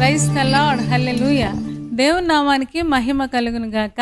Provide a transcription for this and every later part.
Praise the lord, హల్లెలూయా. దేవుని నామానికి మహిమ కలుగును గాక.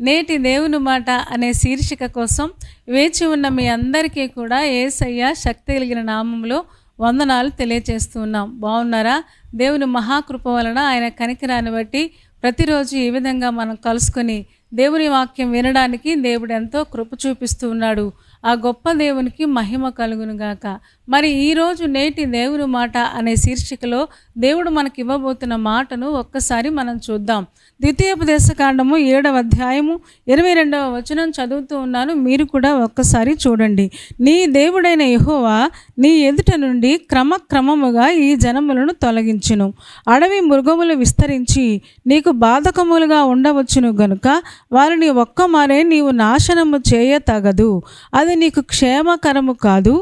నేటి దేవుని మాట అనే శీర్షిక కోసం వేచి ఉన్న మీ అందరికీ కూడా యేసయ్య శక్తి కలిగిన నామంలో వందనాలు తెలియచేస్తూ ఉన్నాం. బాగున్నారా? దేవుని మహాకృప వలన ఆయన కనికరాన్ని బట్టి ప్రతిరోజు ఈ విధంగా మనం కలుసుకొని దేవుని వాక్యం వినడానికి దేవుడు ఎంతో కృప చూపిస్తూ ఉన్నాడు. ఆ గొప్ప దేవునికి మహిమ కలుగును గాక. మరి ఈరోజు నేటి దేవుని మాట అనే శీర్షికలో దేవుడు మనకి ఇవ్వబోతున్న మాటను ఒక్కసారి మనం చూద్దాం. ద్వితీయోపదేశకాండము 7వ అధ్యాయము 22వ వచనం చదువుతూ ఉన్నాను, మీరు కూడా ఒక్కసారి చూడండి. నీ దేవుడైన యెహోవా నీ ఎదుట నుండి క్రమక్రమముగా ఈ జనములను తొలగించును. అడవి మృగములు విస్తరించి నీకు బాధకములుగా ఉండవచ్చును గనుక వారిని ఒక్కమారే నీవు నాశనము చేయ తగదు, అది నీకు క్షేమకరము కాదు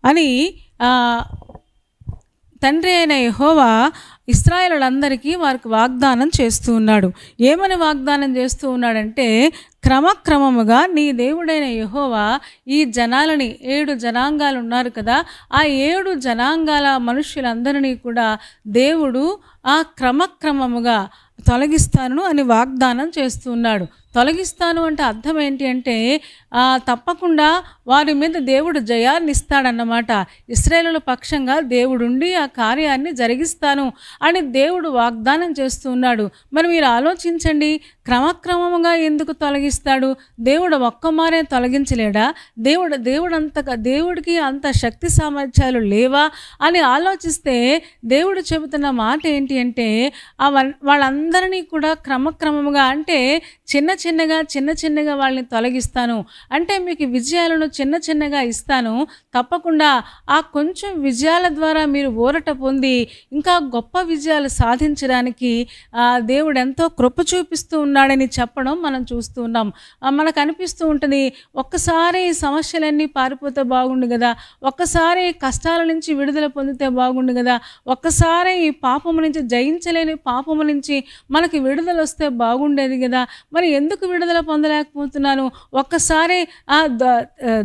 అని తండ్రి అయిన యెహోవా ఇశ్రాయేలులందరికీ వారికి వాగ్దానం చేస్తూ ఉన్నాడు. ఏమని వాగ్దానం చేస్తూ ఉన్నాడంటే, క్రమక్రమముగా నీ దేవుడైన యెహోవా ఈ జనాలని 7 జనాంగాలు ఉన్నారు కదా, ఆ 7 జనాంగాల మనుష్యులందరినీ కూడా దేవుడు ఆ క్రమక్రమముగా తొలగిస్తాను అని వాగ్దానం చేస్తున్నాడు. తొలగిస్తాను అంటే అర్థం ఏంటి అంటే తప్పకుండా వారి మీద దేవుడు జయాన్ని ఇస్తాడన్నమాట. ఇశ్రాయేలుల పక్షంగా దేవుడుండి ఆ కార్యాన్ని జరిగిస్తాను అని దేవుడు వాగ్దానం చేస్తున్నాడు. మరి మీరు ఆలోచించండి, క్రమక్రమముగా ఎందుకు తొలగిస్తాడు? దేవుడు ఒక్కమారే తొలగించలేడా? దేవుడికి అంత శక్తి సామర్థ్యాలు లేవా అని ఆలోచిస్తే దేవుడు చెబుతున్న మాట ఏంటి అంటే వాళ్ళందరినీ కూడా క్రమక్రమముగా, అంటే చిన్న చిన్నగా వాళ్ళని తొలగిస్తాను. అంటే మీకు విజయాలను చిన్న చిన్నగా ఇస్తాను. తప్పకుండా ఆ కొంచెం విజయాల ద్వారా మీరు ఊరట పొంది ఇంకా గొప్ప విజయాలు సాధించడానికి దేవుడు ఎంతో కృప చూపిస్తూ ఉన్నాడని చెప్పడం మనం చూస్తూ ఉన్నాం. మనకు అనిపిస్తూ ఉంటుంది, ఒక్కసారి ఈ సమస్యలన్నీ పారిపోతే బాగుండు కదా, ఒక్కసారి కష్టాల నుంచి విడుదల పొందితే బాగుండు కదా, ఒక్కసారి ఈ పాపము నుంచి, జయించలేని పాపము నుంచి మనకి విడుదల వస్తే బాగుండేది కదా, మరి ఎందుకు విడుదల పొందలేకపోతున్నాను? ఒక్కసారి ఆ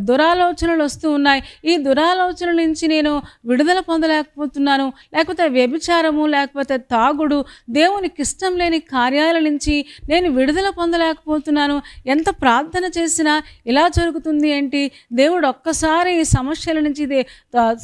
దురాలోచనలు వస్తూ ఉన్నాయి, ఈ దురాలోచనల నుంచి నేను విడుదల పొందలేకపోతున్నాను. లేకపోతే వ్యభిచారము, లేకపోతే తాగుడు, దేవునికి ఇష్టం లేని కార్యాల నుంచి నేను విడుదల పొందలేకపోతున్నాను. ఎంత ప్రార్థన చేసినా ఇలా జరుగుతుంది ఏంటి? దేవుడు ఒక్కసారి ఈ సమస్యల నుంచి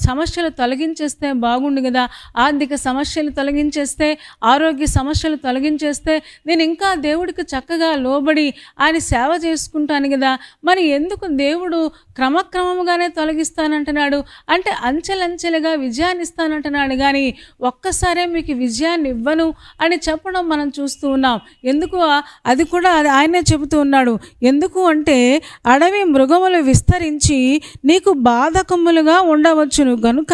సమస్యలు తొలగించేస్తే బాగుండు కదా, ఆర్థిక సమస్యలు తొలగించేస్తే, ఆరోగ్య సమస్యలు తొలగించేస్తే నేను ఇంకా దేవుడికి చక్కగా లోబడి ఆయన సేవ చేసుకుంటాను కదా. మరి ఎందుకు దేవుడు క్రమక్రమముగానే తొలగిస్తానంటున్నాడు? అంటే అంచెలంచెలుగా విజయాన్ని ఇస్తానంటున్నాడు, కానీ ఒక్కసారే మీకు విజయాన్ని ఇవ్వను అని చెప్పడం మనం చూస్తూ ఉన్నాం. ఎందుకు? అది కూడా ఆయనే చెబుతూ ఉన్నాడు. ఎందుకు అంటే అడవి మృగములు విస్తరించి నీకు బాధకములుగా ఉండవచ్చును గనుక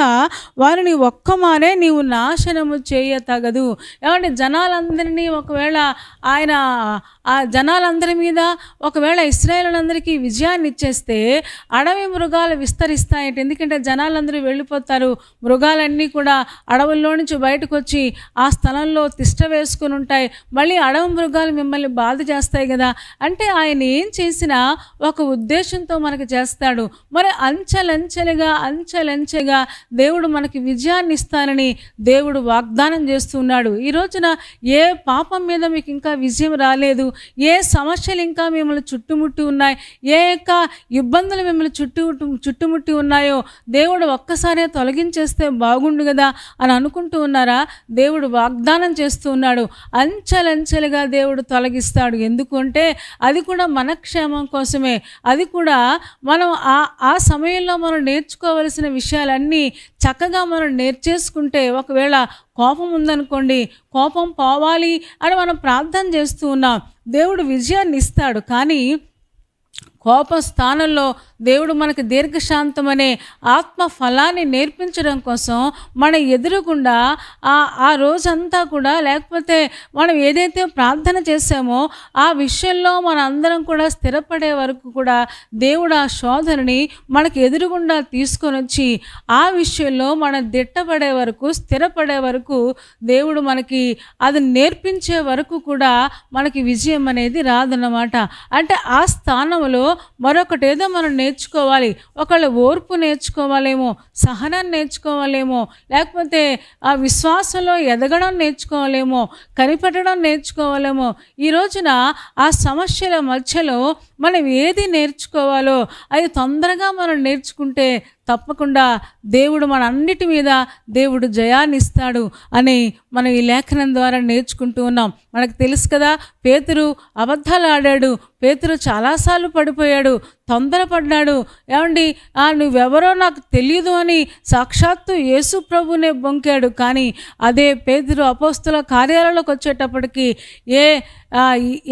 వారిని ఒక్కమారే నీవు నాశనము చేయ తగదు. ఏమంటే జనాలందరినీ ఒకవేళ ఆయన ఆ జనాలందరి మీద ఒకవేళ ఇశ్రాయేలులందరికీ విజయాన్ని ఇచ్చేస్తే అడవి మృగాలు విస్తరిస్తాయట. ఎందుకంటే జనాలందరూ వెళ్ళిపోతారు, మృగాలన్నీ కూడా అడవుల్లో నుంచి బయటకు వచ్చి ఆ స్థలంలో తిష్ట వేసుకుని ఉంటాయి, మళ్ళీ అడవి మృగాలు మిమ్మల్ని బాధ చేస్తాయి కదా. అంటే ఆయన ఏం చేసినా ఒక ఉద్దేశంతో మనకు చేస్తాడు. మరి అంచెలంచెలుగా దేవుడు మనకి విజయాన్ని ఇస్తానని దేవుడు వాగ్దానం చేస్తున్నాడు. ఈ రోజున ఏ పాపం మీద మీకు ఇంకా విజయం రాలేదు, ఏ సమస్యలు ఇంకా మిమ్మల్ని చుట్టుముట్టి ఉన్నాయి, ఏ యొక్క ఇబ్బందులు మిమ్మల్ని చుట్టుముట్టి ఉన్నాయో దేవుడు ఒక్కసారే తొలగించేస్తే బాగుండు కదా అని అనుకుంటూ ఉన్నారా? దేవుడు వాగ్దానం చేస్తూ ఉన్నాడు, అంచెలంచెలుగా దేవుడు తొలగిస్తాడు. ఎందుకు అంటే అది కూడా మన క్షేమం కోసమే. అది కూడా మనం ఆ సమయంలో మనం నేర్చుకోవలసిన విషయాలన్నీ చక్కగా మనం నేర్చేసుకుంటే, ఒకవేళ కోపం ఉందనుకోండి, కోపం పోవాలి అని మనం ప్రార్థన చేస్తూ ఉన్నాం, దేవుడు విజయాన్ని ఇస్తాడు. కానీ కోప స్థానంలో దేవుడు మనకు దీర్ఘశాంతమనే ఆత్మ ఫలాన్ని నేర్పించడం కోసం మన ఎదురుగుండా ఆ రోజంతా కూడా, లేకపోతే మనం ఏదైతే ప్రార్థన చేసామో ఆ విషయంలో మన అందరం కూడా స్థిరపడే వరకు కూడా దేవుడు ఆ శోధనని మనకు ఎదురుగుండా తీసుకొని వచ్చి ఆ విషయంలో మనం దిట్టపడే వరకు, స్థిరపడే వరకు దేవుడు మనకి అది నేర్పించే వరకు కూడా మనకి విజయం అనేది రాదన్నమాట. అంటే ఆ స్థానంలో మరొకటేదో మనం నేర్చుకోవాలి. ఒకళ్ళు ఓర్పు నేర్చుకోవాలేమో, సహనాన్ని నేర్చుకోవాలేమో, లేకపోతే ఆ విశ్వాసంలో ఎదగడం నేర్చుకోవాలేమో, కనిపెట్టడం నేర్చుకోవాలేమో. ఈ రోజున ఆ సమస్యల మధ్యలో మనం ఏది నేర్చుకోవాలో అది తొందరగా మనం నేర్చుకుంటే తప్పకుండా దేవుడు మన అన్నిటి మీద దేవుడు జయాన్ని ఇస్తాడు అని మనం ఈ లేఖనం ద్వారా నేర్చుకుంటూ ఉన్నాం. మనకు తెలుసు కదా, పేతురు అబద్ధాలు ఆడాడు, పేతురు చాలాసార్లు పడిపోయాడు, తొందరపడ్డాడు. ఏమండి, నువ్వెవరో నాకు తెలియదు అని సాక్షాత్తు యేసు ప్రభునే బొంకాడు. కానీ అదే పేతురు అపోస్తుల కార్యాలలోకి వచ్చేటప్పటికి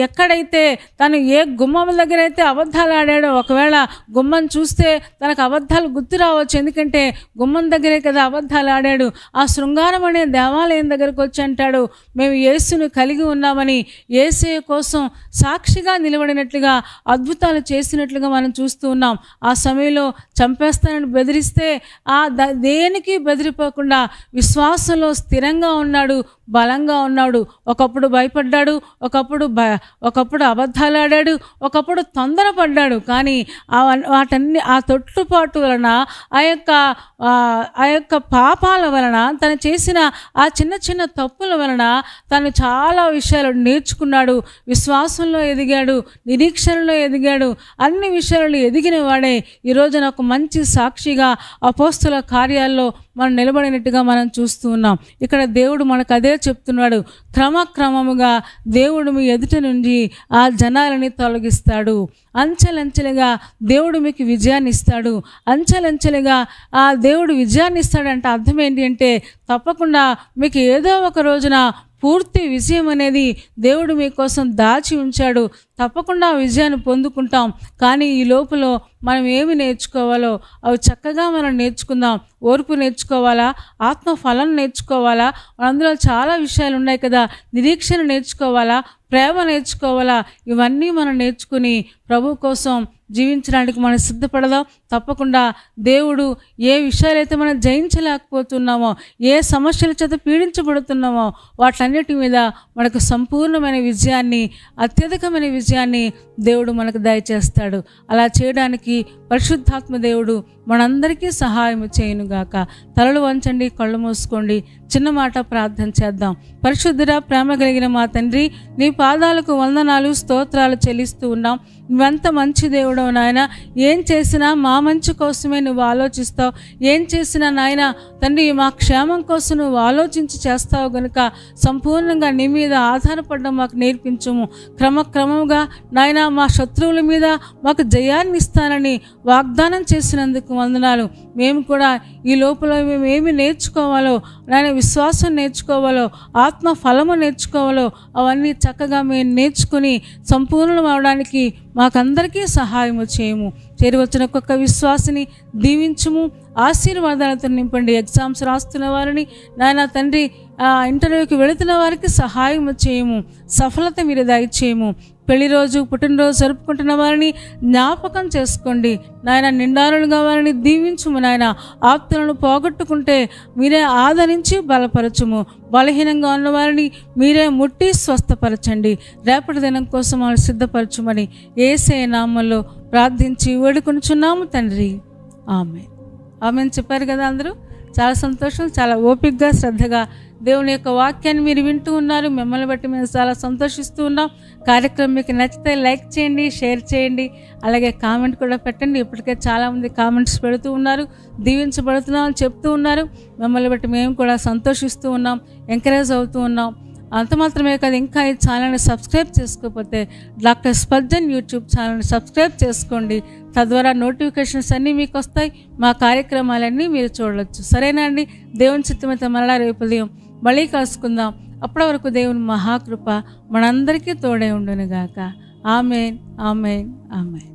ఎక్కడైతే తను ఏ గుమ్మం దగ్గర అయితే అబద్ధాలు ఆడాడో, ఒకవేళ గుమ్మం చూస్తే తనకు అబద్ధాలు గుర్తు రావచ్చు, ఎందుకంటే గుమ్మం దగ్గరే కదా అబద్ధాలు ఆడాడు. ఆ శృంగారం అనే దేవాలయం దగ్గరకు వచ్చి అంటాడు, మేము యేసును కలిగి ఉన్నామని, యేసయ్య కోసం సాక్షిగా నిలబడినట్లుగా, అద్భుతాలు చేసినట్లుగా మనం చూస్తూ ఉన్నాం. ఆ సమయంలో చంపేస్తానని బెదిరిస్తే దేనికి బెదిరిపోకుండా విశ్వాసంలో స్థిరంగా ఉన్నాడు, బలంగా ఉన్నాడు. ఒకప్పుడు భయపడ్డాడు, ఒకప్పుడు అబద్ధాలు ఆడాడు, ఒకప్పుడు తొందరపడ్డాడు. కానీ ఆ తొట్టుపాటు వలన, ఆ యొక్క పాపాల వలన, తను చేసిన ఆ చిన్న చిన్న తప్పుల వలన తను చాలా విషయాలు నేర్చుకున్నాడు, విశ్వాసంలో ఎదిగాడు, నిరీక్షణలో ఎదిగాడు. అన్ని విషయాలు ఎదిగిన వాడే ఈరోజున ఒక మంచి సాక్షిగా అపోస్తుల కార్యాల్లో మనం నిలబడినట్టుగా మనం చూస్తూ ఉన్నాం. ఇక్కడ దేవుడు మనకు అదే చెప్తున్నాడు, క్రమక్రమముగా దేవుడు మీ ఎదుట నుండి ఆ జనాలని తొలగిస్తాడు. అంచెలంచెలుగా దేవుడు మీకు విజయాన్ని ఇస్తాడు. అంచెలంచెలుగా ఆ దేవుడు విజయాన్ని ఇస్తాడంటే అర్థం ఏంటి అంటే, తప్పకుండా మీకు ఏదో ఒక రోజున పూర్తి విజయం అనేది దేవుడు మీకోసం దాచి ఉంచాడు. తప్పకుండా ఆ విజయాన్ని పొందుకుంటాం. కానీ ఈ లోపల మనం ఏమి నేర్చుకోవాలో అవి చక్కగా మనం నేర్చుకుందాం. ఓర్పు నేర్చుకోవాలా, ఆత్మ ఫలం నేర్చుకోవాలా, అందులో చాలా విషయాలు ఉన్నాయి కదా, నిరీక్షణ నేర్చుకోవాలా, ప్రేమ నేర్చుకోవాలా. ఇవన్నీ మనం నేర్చుకుని ప్రభు కోసం జీవించడానికి మనం సిద్ధపడదాం. తప్పకుండా దేవుడు ఏ విషయాలైతే మనం జయించలేకపోతున్నామో, ఏ సమస్యల చేత పీడించబడుతున్నామో వాటన్నిటి మీద మనకు సంపూర్ణమైన విజయాన్ని, అత్యధికమైన విజయాన్ని దేవుడు మనకు దయచేస్తాడు. అలా చేయడానికి పరిశుద్ధాత్మ దేవుడు మనందరికీ సహాయం చేయునుగాక. తలలు వంచండి, కళ్ళు మూసుకోండి, చిన్న మాట ప్రార్థన చేద్దాం. పరిశుద్ధుడా, ప్రేమ కలిగిన మా తండ్రి, నీ పాదాలకు వందనాలు, స్తోత్రాలు చెల్లిస్తూ ఉన్నాం. నువ్వెంత మంచి దేవుడవు నాయన. ఏం చేసినా మా మంచి కోసమే నువ్వు ఆలోచిస్తావు. ఏం చేసినా నాయన తండ్రి మా క్షేమం కోసం నువ్వు ఆలోచించి చేస్తావు గనుక సంపూర్ణంగా నీ మీద ఆధారపడడం మాకు నేర్పించుము. క్రమక్రమంగా నాయన మా శత్రువుల మీద మాకు జయాన్ని ఇస్తానని వాగ్దానం చేసినందుకు వందనాలు. మేము కూడా ఈ లోపల మేము ఏమి నేర్చుకోవాలో నాయన, విశ్వాసం నేర్చుకోవాలో, ఆత్మ ఫలము నేర్చుకోవాలో అవన్నీ చక్కగా మేము నేర్చుకుని సంపూర్ణం అవడానికి మాకందరికీ సహాయము చేయము. చేరివచ్చిన ఒక్కొక్క విశ్వాసిని దీవించుము, ఆశీర్వాదాలతో నింపండి. ఎగ్జామ్స్ రాస్తున్న వారిని నాయన తండ్రి, ఇంటర్వ్యూకి వెళుతున్న వారికి సహాయం చేయము, సఫలత మీరు దయచేయము. పెళ్లి రోజు, పుట్టినరోజు జరుపుకుంటున్న వారిని జ్ఞాపకం చేసుకోండి నాయన. నిండారులుగా వారిని దీవించుము నాయన. ఆప్తులను పోగొట్టుకుంటే మీరే ఆదరించి బలపరచుము. బలహీనంగా ఉన్న వారిని మీరే ముట్టి స్వస్థపరచండి. రేపటి దినం కోసం వాళ్ళు సిద్ధపరచుమని యేసయ్య నామములో ప్రార్థించి వేడుకొనుచున్నాము తండ్రి. ఆమేన్. ఆమేన్ చెప్పారు కదా అందరూ. చాలా సంతోషం. చాలా ఓపికగా, శ్రద్ధగా దేవుని యొక్క వాక్యాన్ని మీరు వింటూ ఉన్నారు. మిమ్మల్ని బట్టి మేము చాలా సంతోషిస్తూ ఉన్నాం. కార్యక్రమం మీకు నచ్చితే లైక్ చేయండి, షేర్ చేయండి, అలాగే కామెంట్ కూడా పెట్టండి. ఇప్పటికే చాలామంది కామెంట్స్ పెడుతూ ఉన్నారు, దీవించబడుతున్నాం అని చెప్తూ ఉన్నారు. మిమ్మల్ని బట్టి మేము కూడా సంతోషిస్తూ ఉన్నాం, ఎంకరేజ్ అవుతూ ఉన్నాం. అంత మాత్రమే కాదు, ఇంకా ఈ ఛానల్ని సబ్స్క్రైబ్ చేసుకోకపోతే డాక్టర్ స్పర్జన్ యూట్యూబ్ ఛానల్ని సబ్స్క్రైబ్ చేసుకోండి. తద్వారా నోటిఫికేషన్స్ అన్నీ మీకు వస్తాయి. మా కార్యక్రమాలన్నీ మీరు చూడవచ్చు. సరేనా అండి? దేవుని చిత్తమైతే మరలా రేపు ఉదయం మళ్ళీ కలుసుకుందాం. అప్పటి వరకు దేవుని మహాకృప మనందరికీ తోడే ఉండునుగాక. ఆమేన్, ఆమేన్, ఆమేన్.